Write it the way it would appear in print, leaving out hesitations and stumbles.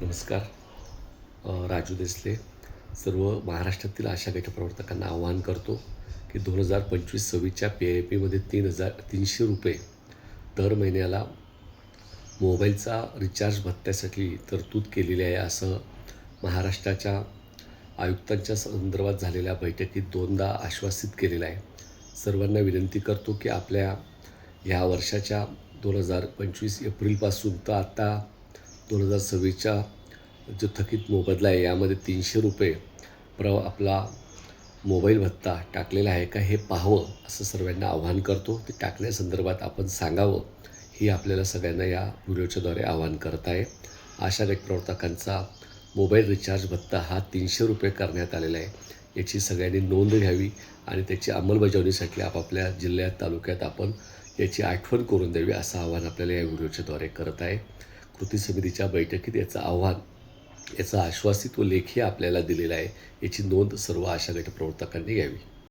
नमस्कार. राजू देसले. सर्व महाराष्ट्रातील आशा गट प्रवर्तकांना आवाहन करतो की 2025-26च्या PIPमध्ये ₹3,300 दर महिन्याला मोबाईलचा रिचार्ज भत्त्यासाठी तरतूद केलेली आहे, असं महाराष्ट्राच्या आयुक्तांच्या संदर्भात झालेल्या बैठकीत दोनदा आश्वासित केलेलं आहे. सर्वांना विनंती करतो की आपल्या ह्या वर्षाच्या 2025 एप्रिलपासून तर आता 2026च्या जो थकीत मोबदला आहे यामध्ये ₹300 आपला मोबाईल भत्ता टाकलेला आहे का हे पाहावं, असं सर्वांना आवाहन करतो. ते टाकण्यासंदर्भात आपण सांगावं, ही आपल्याला सगळ्यांना या व्हिडिओच्याद्वारे आवाहन करत आहे. आशा गट प्रवर्तकांचा मोबाईल रिचार्ज भत्ता हा ₹300 करण्यात आलेला आहे. याची सगळ्यांनी नोंद घ्यावी आणि त्याची अंमलबजावणीसाठी आपापल्या जिल्ह्यात, तालुक्यात आपण याची आठवण करून द्यावी, असं आवाहन आपल्याला या व्हिडिओच्याद्वारे करत आहे. कृती समितीच्या बैठकीत याचं आव्हान, याचं आश्वासित व लेखी आपल्याला दिलेलं आहे. याची नोंद सर्व आशा गट प्रवर्तकांनी घ्यावी.